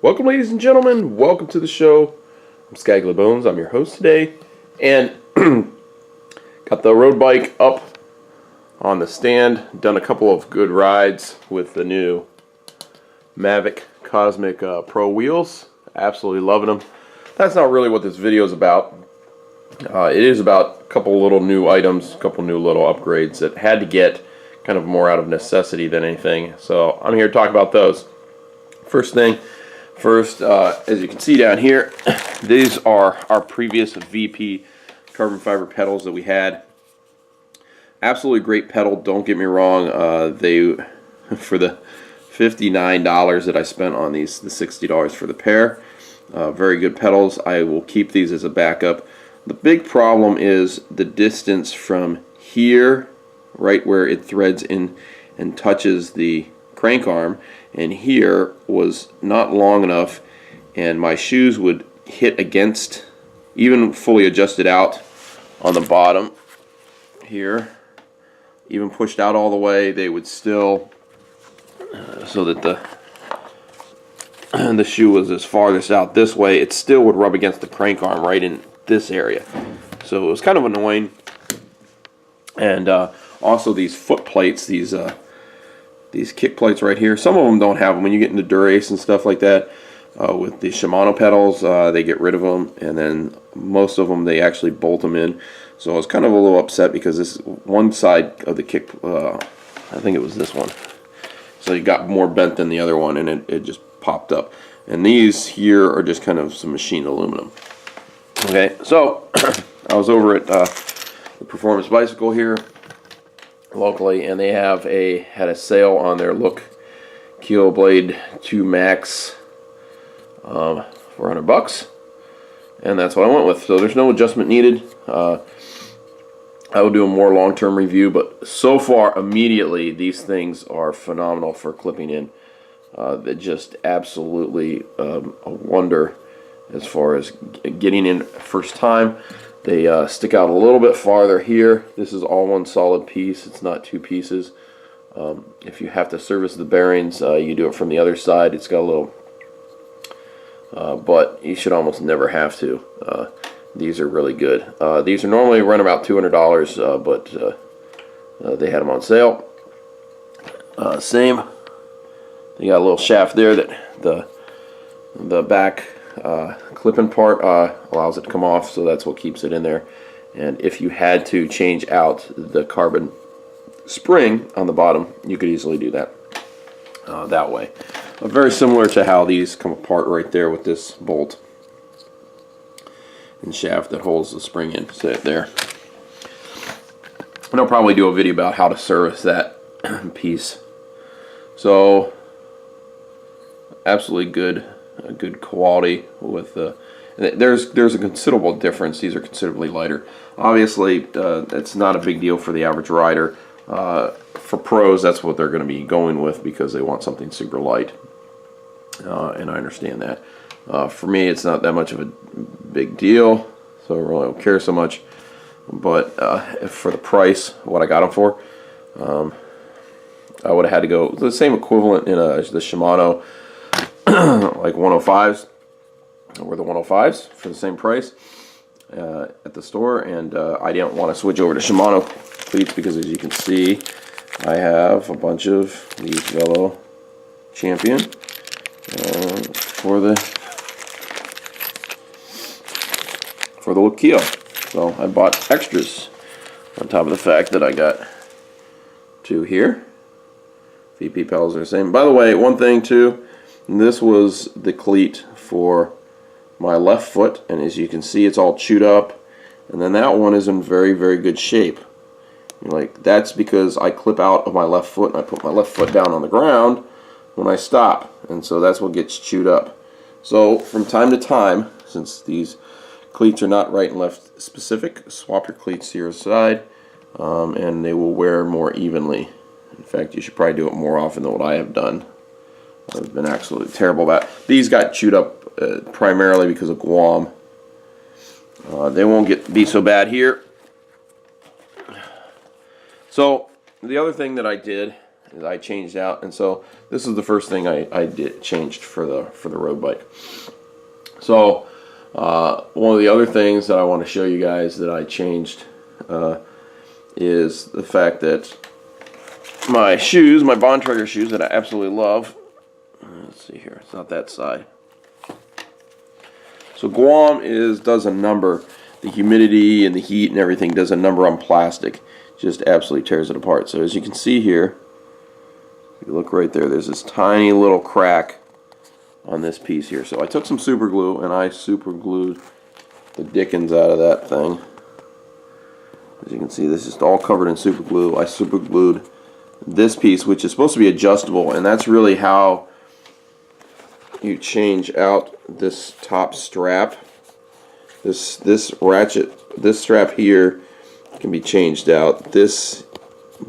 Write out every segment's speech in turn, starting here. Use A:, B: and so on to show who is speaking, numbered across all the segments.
A: Welcome, ladies and gentlemen. Welcome to the show. I'm Skaggly Bones. I'm your host today, and got the road bike up on the stand. Done a couple of good rides with the new Mavic Cosmic Pro wheels. Absolutely loving them. That's not really what this video is about. It is about a couple little new items, a couple new little upgrades that had to get kind of more out of necessity than anything. So I'm here to talk about those. First, as you can see down here, these are our previous VP carbon fiber pedals that we had. Absolutely great pedal, don't get me wrong. They, for the $59 that I spent on these, the $60 for the pair, very good pedals. I will keep these as a backup. The big problem is the distance from here, right where it threads in and touches the crank arm, and here was not long enough, and my shoes would hit against, even fully adjusted out on the bottom here, even pushed out all the way, they would still, so that the shoe was as farthest out this way, it still would rub against the crank arm right in this area. So it was kind of annoying. And also these foot plates, these kick plates right here, some of them don't have them. When you get into Durace and stuff like that, with the Shimano pedals, they get rid of them, and then most of them they actually bolt them in. So I was kind of a little upset because this one side of the kick, I think it was this one, so it got more bent than the other one, and it just popped up. And these here are just kind of some machined aluminum. Okay, so I was over at the Performance Bicycle here locally, and they had a sale on their Loki Oh Blade 2 Max, $400, and that's what I went with. So there's no adjustment needed. I will do a more long-term review, but so far, immediately, these things are phenomenal for clipping in. They're just absolutely a wonder as far as getting in first time. They stick out a little bit farther here. This is all one solid piece. It's not two pieces. If you have to service the bearings, you do it from the other side. It's got a little, but you should almost never have to. These are really good. These are normally run about $200, but they had them on sale. Same. They got a little shaft there that the back clipping part allows it to come off, so that's what keeps it in there. And if you had to change out the carbon spring on the bottom, you could easily do that that way. Very similar to how these come apart right there with this bolt and shaft that holds the spring in. Sit there. And I'll probably do a video about how to service that piece. So absolutely good quality with there's a considerable difference. These are considerably lighter. Obviously, it's not a big deal for the average rider. For pros, that's what they're going to be going with because they want something super light, and I understand that. For me, it's not that much of a big deal, so I really don't care so much. But for the price, what I got them for, I would have had to go the same equivalent in the Shimano, like 105s, or the 105s for the same price at the store, and I didn't want to switch over to Shimano cleats because, as you can see, I have a bunch of these Velo Champion for the Loki Oh. So I bought extras on top of the fact that I got two here. VP pedals are the same. By the way, one thing too, this was the cleat for my left foot, and as you can see, it's all chewed up, and then that one is in very, very good shape. Like, that's because I clip out of my left foot and I put my left foot down on the ground when I stop, and so that's what gets chewed up. So from time to time, since these cleats are not right and left specific, swap your cleats to your side, and they will wear more evenly. In fact, you should probably do it more often than what I have done. I've been absolutely terrible about it. These got chewed up primarily because of Guam. They won't be so bad here. So the other thing that I did I changed out, and so this is the first thing I changed for the road bike. So one of the other things that I want to show you guys that I changed is the fact that my shoes, my Bontrager shoes that I absolutely love. Let's see here, it's not that side. So Guam does a number. The humidity and the heat and everything does a number on plastic. Just absolutely tears it apart. So as you can see here, if you look right there, there's this tiny little crack on this piece here. So I took some super glue and I super glued the dickens out of that thing. As you can see, this is all covered in super glue. I super glued this piece, which is supposed to be adjustable, and that's really how you change out this top strap. This ratchet, this strap here can be changed out. This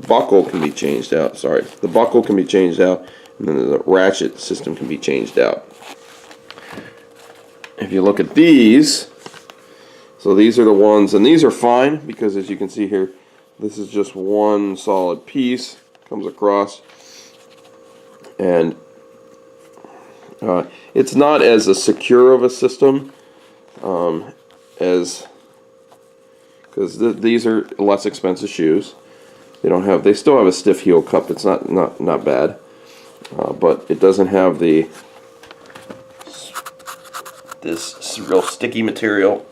A: buckle can be changed out. Sorry, the buckle can be changed out, and then the ratchet system can be changed out. If you look at these, so these are the ones, and these are fine because as you can see here, this is just one solid piece, comes across, and it's not as secure of a system as, because these are less expensive shoes. They still have a stiff heel cup. It's not bad, but it doesn't have this real sticky material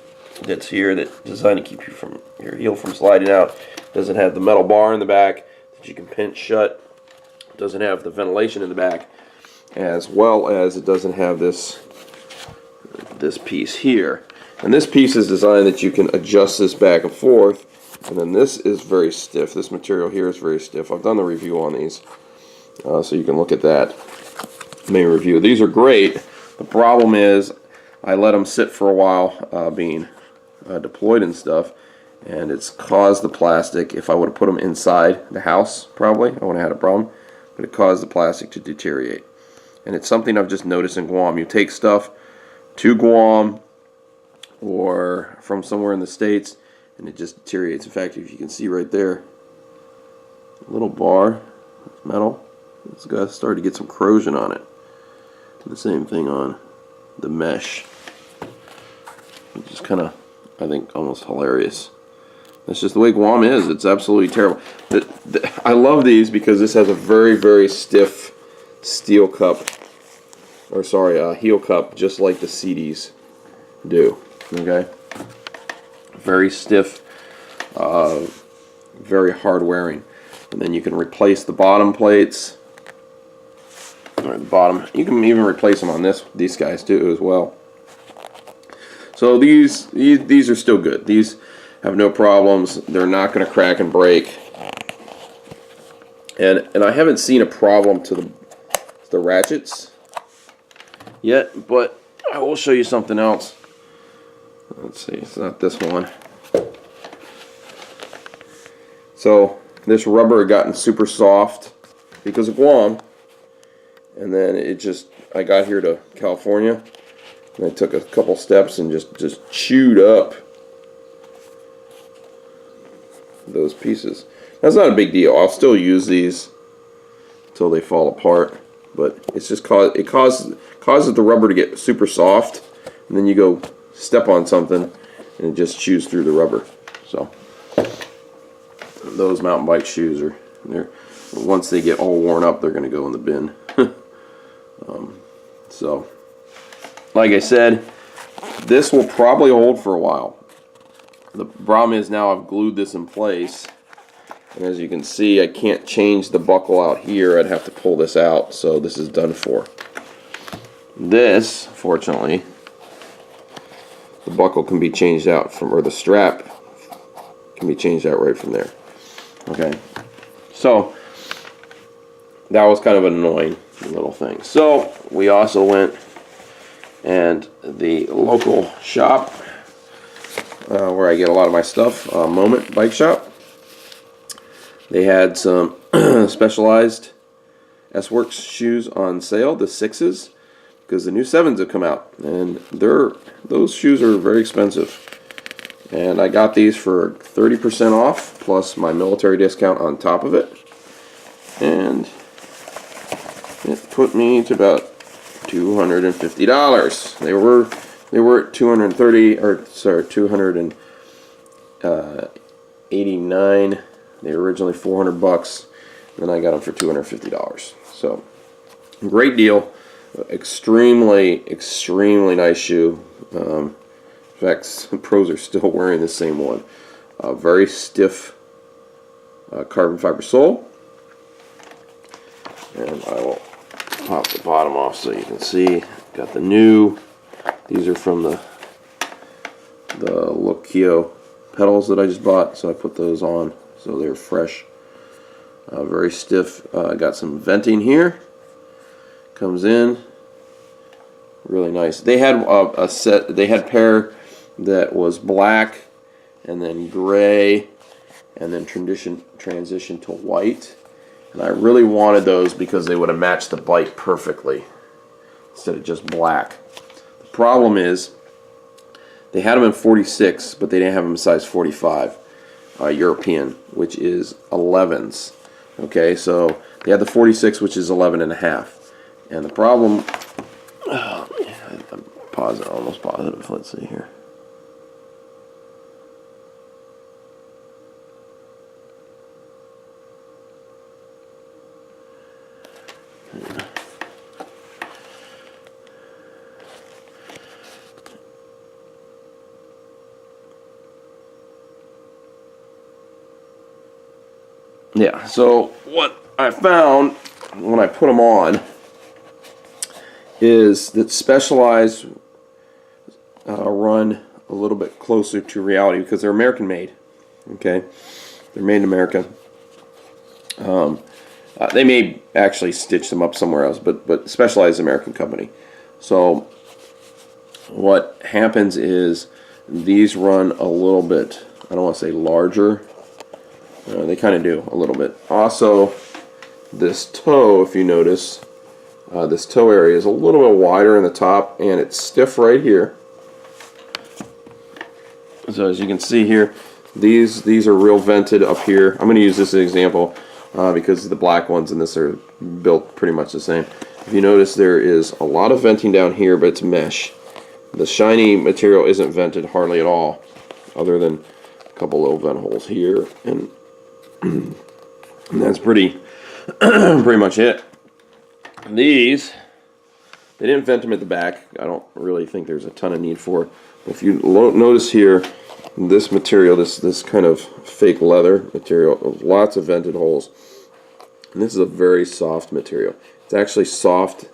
A: that's here that's designed to keep your heel from sliding out. It doesn't have the metal bar in the back that you can pinch shut. It doesn't have the ventilation in the back, as well as it doesn't have this piece here. And this piece is designed that you can adjust this back and forth. And then this is very stiff. This material here is very stiff. I've done the review on these, so you can look at that main review. These are great. The problem is I let them sit for a while being deployed and stuff, and it's caused the plastic. If I would have put them inside the house, probably I would have had a problem, but it caused the plastic to deteriorate. And it's something I've just noticed in Guam. You take stuff to Guam or from somewhere in the States, and it just deteriorates. In fact, if you can see right there, a little bar, metal, it's got started to get some corrosion on it. And the same thing on the mesh, which is kind of, I think, almost hilarious. That's just the way Guam is. It's absolutely terrible. I love these because this has a very, very stiff steel cup, or sorry, heel cup, just like the CDs do. Okay, very stiff, very hard wearing. And then you can replace the bottom plates, or the bottom. You can even replace them on these guys too as well. So these are still good. These have no problems. They're not going to crack and break. And I haven't seen a problem to the ratchets yet, but I will show you something else. Let's see, it's not this one. So this rubber had gotten super soft because of Guam, and then I got here to California, and I took a couple steps and just chewed up those pieces. That's not a big deal. I'll still use these until they fall apart, but it's just causes the rubber to get super soft, and then you go step on something and it just chews through the rubber. So those mountain bike shoes once they get all worn up, they're going to go in the bin. So like I said, this will probably hold for a while. The problem is now I've glued this in place, and as you can see, I can't change the buckle out here. I'd have to pull this out, so this is done for. This, fortunately, the buckle can be changed out or the strap can be changed out right from there. Okay, so that was kind of an annoying little thing. So we also went, and the local shop where I get a lot of my stuff, Moment Bike Shop, they had some Specialized Sworks shoes on sale, the 6s, because the new 7s have come out, and those shoes are very expensive. And I got these for 30% off plus my military discount on top of it. And it put me to about $250. They were at 230, or sorry, 289. They were originally $400. Then I got them for $250. So great deal. Extremely nice shoe. In fact, pros are still wearing the same one. Very stiff carbon fiber sole. And I will pop the bottom off so you can see. Got the new. These are from the Loki Oh pedals that I just bought, so I put those on so they're fresh. Very stiff. Got some venting here. Comes in. Really nice. They had a set. They had a pair that was black, and then gray, and then transition to white. And I really wanted those because they would have matched the bike perfectly instead of just black. The problem is they had them in 46, but they didn't have them in size 45 European, which is 11s. Okay, so they had the 46, which is 11 and a half. And the problem, I'm almost positive. Let's see here. Yeah, so what I found when I put them on is that Specialized run a little bit closer to reality because they're American made. Okay, they're made in America. They may actually stitch them up somewhere else, but Specialized is an American company. So what happens is these run a little bit, I don't want to say larger. They kind of do a little bit. Also, this toe, if you notice, this toe area is a little bit wider in the top, and it's stiff right here. So as you can see here, these are real vented up here. I'm going to use this as an example because the black ones in this are built pretty much the same. If you notice, there is a lot of venting down here, but it's mesh. The shiny material isn't vented hardly at all, other than a couple little vent holes here, and that's pretty much it. These, they didn't vent them at the back. I don't really think there's a ton of need for it. If you notice here, this material, this kind of fake leather material, lots of vented holes. And this is a very soft material. It's actually softer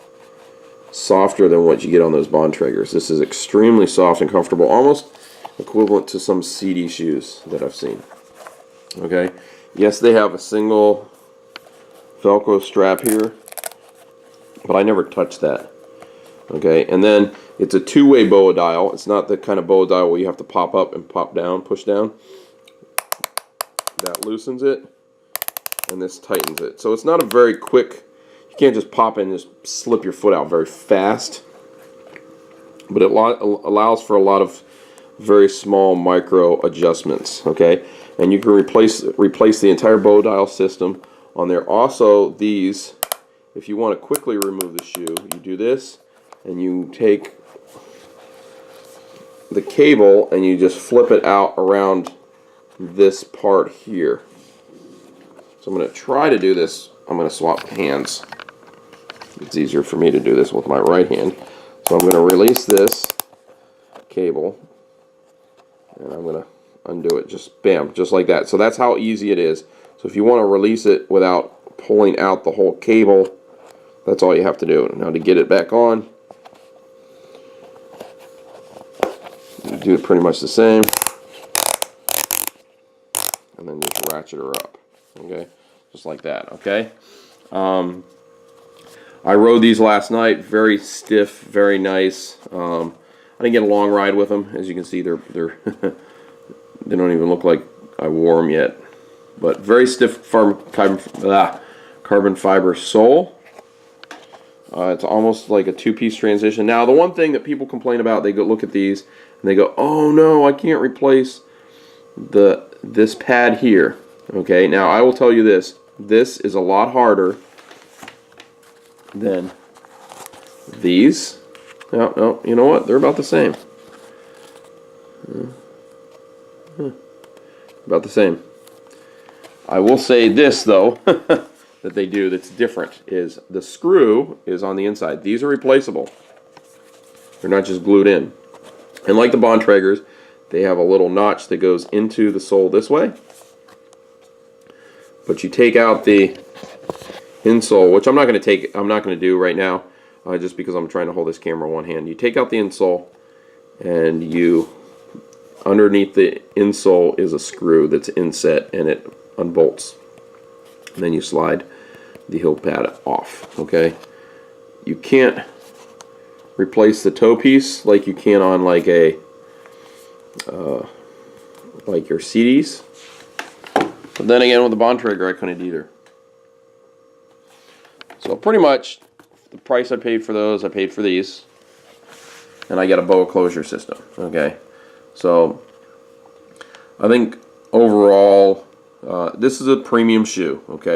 A: than what you get on those Bontraggers. This is extremely soft and comfortable, almost equivalent to some CD shoes that I've seen. Okay. Yes, they have a single Velcro strap here, but I never touched that. Okay, and then it's a two-way boa dial. It's not the kind of boa dial where you have to pop up and pop down, push down. That loosens it, and this tightens it. So it's not a very quick, you can't just pop in and just slip your foot out very fast, but it allows for a lot of very small micro adjustments. Okay, and you can replace the entire bow dial system on there. Also, these, if you want to quickly remove the shoe, you do this, and you take the cable and you just flip it out around this part here. So I'm going to try to do this. I'm going to swap hands. It's easier for me to do this with my right hand. So I'm going to release this cable, and I'm going to undo it, just bam, just like that. So that's how easy it is. So if you want to release it without pulling out the whole cable, that's all you have to do. Now to get it back on, you do it pretty much the same, and then just ratchet her up. Okay, just like that. Okay. I rode these last night. Very stiff, very nice. I didn't get a long ride with them. As you can see, they're they don't even look like I wore them yet. But very stiff carbon fiber sole. It's almost like a two-piece transition. Now, the one thing that people complain about, they go look at these and they go, "Oh no, I can't replace this pad here." Okay, now I will tell you this: this is a lot harder then these. No, no, you know what? They're about the same. About the same. I will say this though, that they do that's different is the screw is on the inside. These are replaceable. They're not just glued in. And like the Bontrager's, they have a little notch that goes into the sole this way. But you take out the insole, which I'm not going to do right now, just because I'm trying to hold this camera in one hand. You take out the insole, and underneath the insole is a screw that's inset, and it unbolts. And then you slide the heel pad off. Okay, you can't replace the toe piece like you can on like a like your CDs. But then again, with the Bontrager, I couldn't either. So pretty much the price I paid for those, I paid for these, and I get a boa closure system. Okay, so I think overall this is a premium shoe. Okay.